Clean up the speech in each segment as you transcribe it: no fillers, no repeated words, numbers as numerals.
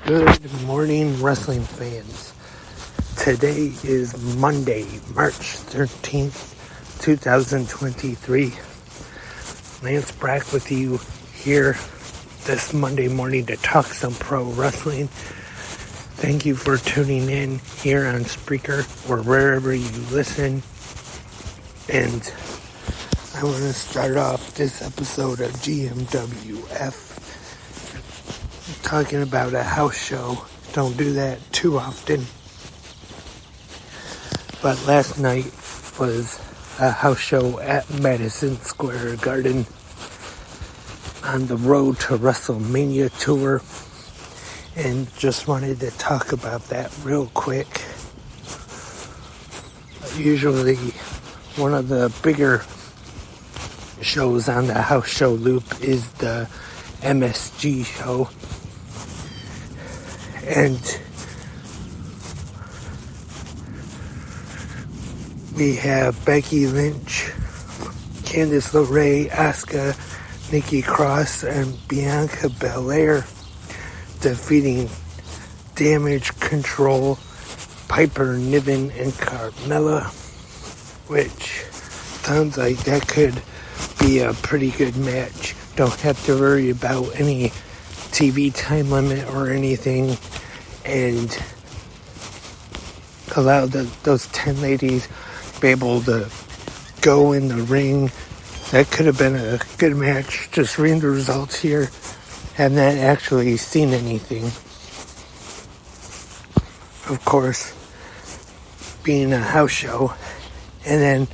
Good morning, wrestling fans. Today is Monday, March 13th, 2023. Lance Brack with you here this Monday morning to talk some pro wrestling. Thank you for tuning in here on Spreaker or wherever you listen. And I want to start off this episode of GMWF talking about a house show. Don't do that too often. But last night was a house show at Madison Square Garden on the Road to WrestleMania tour. And just wanted to talk about that real quick. Usually one of the bigger shows on the house show loop is the MSG show. And we have Becky Lynch, Candice LeRae, Asuka, Nikki Cross, and Bianca Belair defeating Damage Control, Piper Niven, and Carmella, which sounds like that could be a pretty good match. Don't have to worry about any TV time limit or anything, and allow those 10 ladies be able to go in the ring. That could have been a good match. Just reading the results here, have not actually seen anything. Of course, being a house show. And then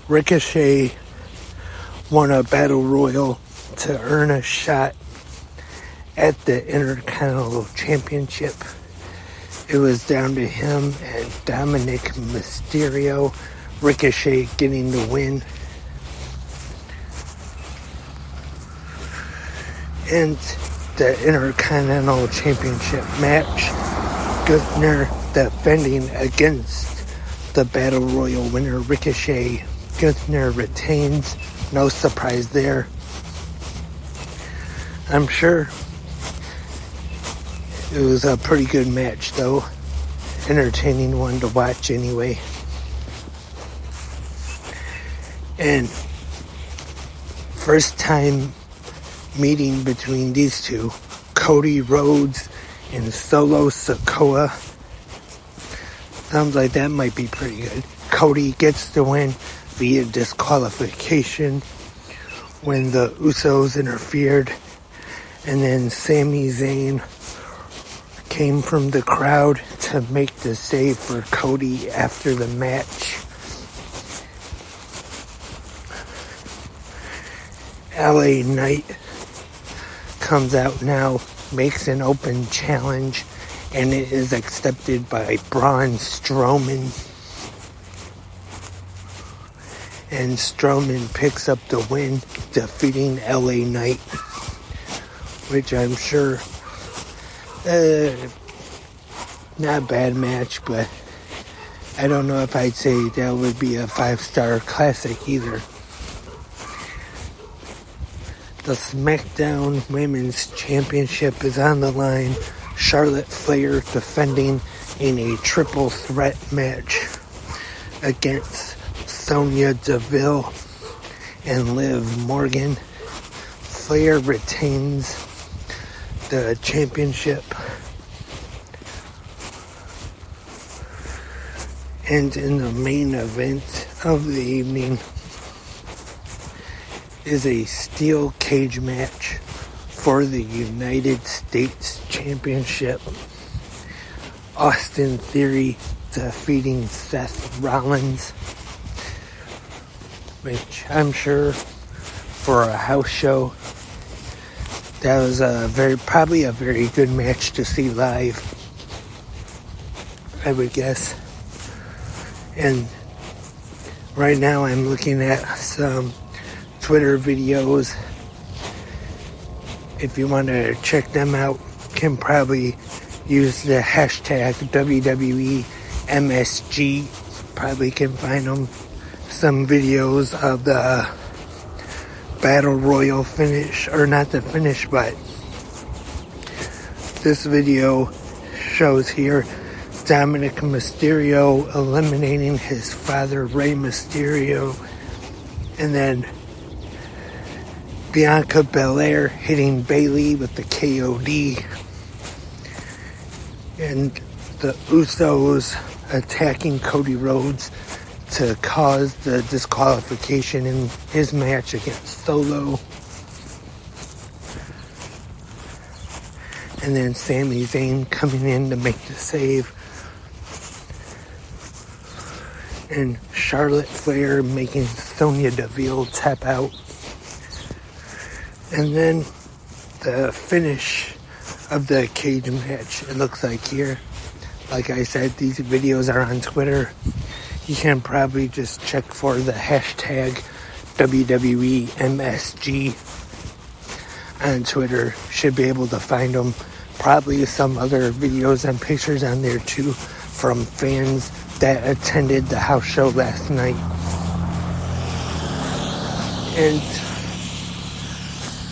Ricochet won a battle royal to earn a shot at the Intercontinental Championship. It was down to him and Dominic Mysterio. Ricochet getting the win. And the Intercontinental Championship match, Gunther defending against the Battle Royal winner Ricochet. Gunther retains. No surprise there. I'm sure it was a pretty good match, though. Entertaining one to watch anyway. And first time meeting between these two, Cody Rhodes and Solo Sikoa. Sounds like that might be pretty good. Cody gets the win via disqualification when the Usos interfered. And then Sami Zayn came from the crowd to make the save for Cody after the match. LA Knight comes out now, makes an open challenge, and it is accepted by Braun Strowman. And Strowman picks up the win, defeating LA Knight, which I'm sure not a bad match, but I don't know if I'd say that would be a 5-star classic either. The SmackDown Women's Championship is on the line. Charlotte Flair defending in a triple threat match against Sonya Deville and Liv Morgan. Flair retains the championship. And in the main event of the evening is a steel cage match for the United States Championship. Austin Theory defeating Seth Rollins, which I'm sure for a house show, that was probably a very good match to see live, I would guess. And right now I'm looking at some Twitter videos. If you want to check them out, can probably use the hashtag WWEMSG. Probably can find them. Some videos of the Battle Royal finish, or not the finish, but this video shows here Dominic Mysterio eliminating his father, Rey Mysterio, and then Bianca Belair hitting Bayley with the KOD, and the Usos attacking Cody Rhodes to cause the disqualification in his match against Solo. And then Sami Zayn coming in to make the save. And Charlotte Flair making Sonya Deville tap out. And then the finish of the cage match, it looks like here. Like I said, these videos are on Twitter. You can probably just check for the hashtag WWE MSG on Twitter. Should be able to find them. Probably some other videos and pictures on there too from fans that attended the house show last night. And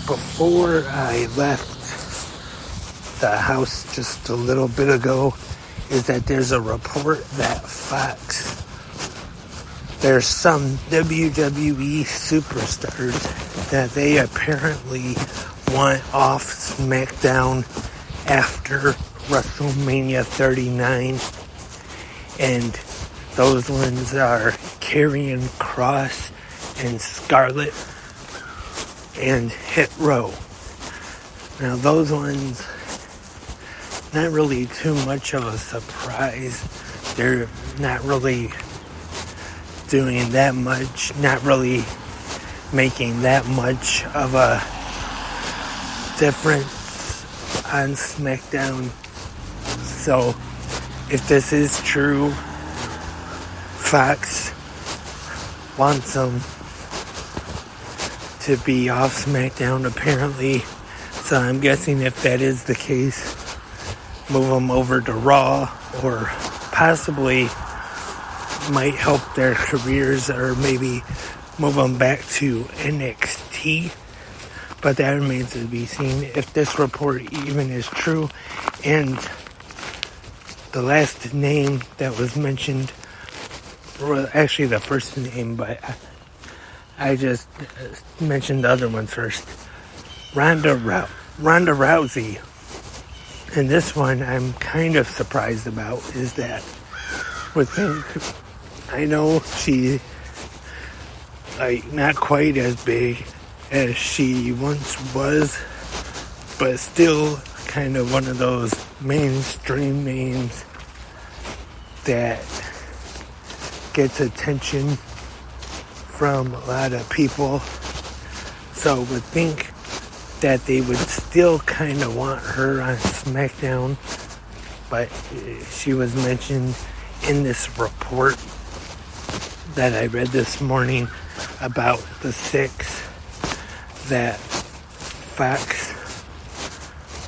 before I left the house just a little bit ago, is that there's a report that Fox, there's some WWE superstars that they apparently want off SmackDown after WrestleMania 39, and those ones are Karrion Kross and Scarlett and Hit Row. Now those ones, not really too much of a surprise. They're not really doing that much, not really making that much of a difference on SmackDown. So if this is true, Fox wants them to be off SmackDown apparently. So I'm guessing if that is the case, move them over to Raw, or possibly might help their careers, or maybe move them back to NXT. But that remains to be seen if this report even is true. And the last name that was mentioned, well, actually the first name, but I just mentioned the other one first. Ronda Rousey. And this one I'm kind of surprised about, is that I know she not quite as big as she once was, but still kind of one of those mainstream names that gets attention from a lot of people. So would think that they would still kind of want her on SmackDown, but she was mentioned in this report that I read this morning about the 6 that Fox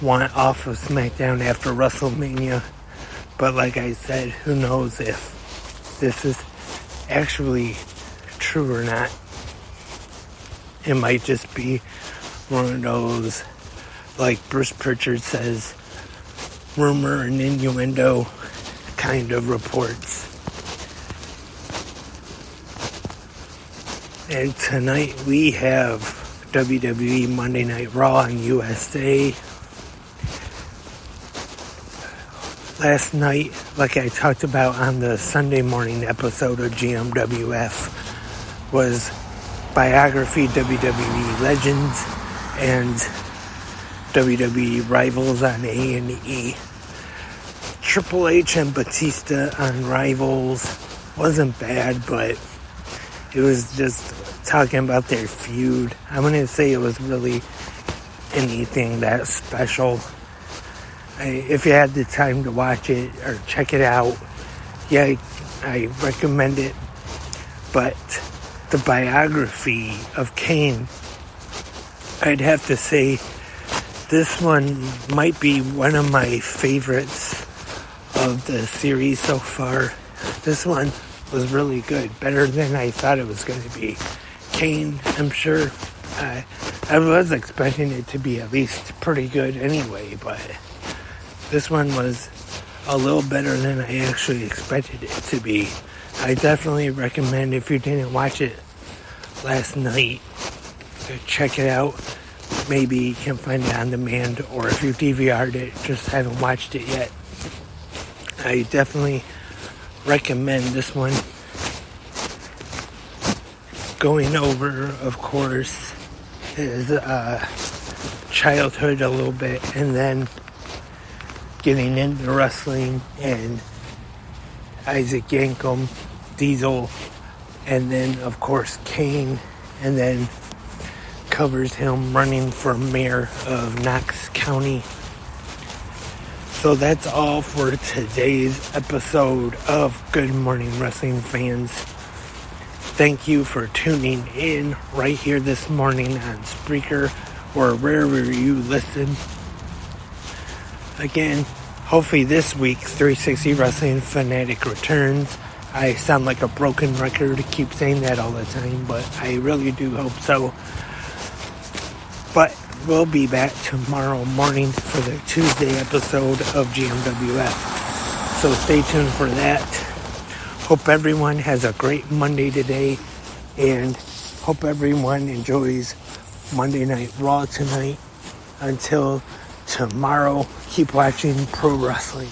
want off of SmackDown after WrestleMania. But like I said, who knows if this is actually true or not. It might just be one of those, like Bruce Pritchard says, rumor and innuendo kind of reports. And tonight we have WWE Monday Night Raw on USA. Last night, like I talked about on the Sunday morning episode of GMWF, was Biography WWE Legends and WWE Rivals on A&E. Triple H and Batista on Rivals wasn't bad, but it was just talking about their feud. I wouldn't say it was really anything that special. If you had the time to watch it or check it out, yeah, I recommend it. But the biography of Kane, I'd have to say this one might be one of my favorites of the series so far. This one was really good, better than I thought it was going to be. Kane, I'm sure, I was expecting it to be at least pretty good anyway, but this one was a little better than I actually expected it to be. I definitely recommend, if you didn't watch it last night, to check it out. Maybe you can find it on demand, or if you DVR'd it, just haven't watched it yet. I definitely recommend this one. Going over, of course, his childhood a little bit, and then getting into wrestling, and Isaac Yankem, Diesel, and then, of course, Kane, and then covers him running for mayor of Knox County. So that's all for today's episode of Good Morning Wrestling Fans. Thank you for tuning in right here this morning on Spreaker or wherever you listen. Again, hopefully this week 360 Wrestling Fanatic returns. I sound like a broken record to keep saying that all the time, but I really do hope so. But we'll be back tomorrow morning for the Tuesday episode of GMWF. So stay tuned for that. Hope everyone has a great Monday today, and hope everyone enjoys Monday Night Raw tonight. Until tomorrow, keep watching pro wrestling.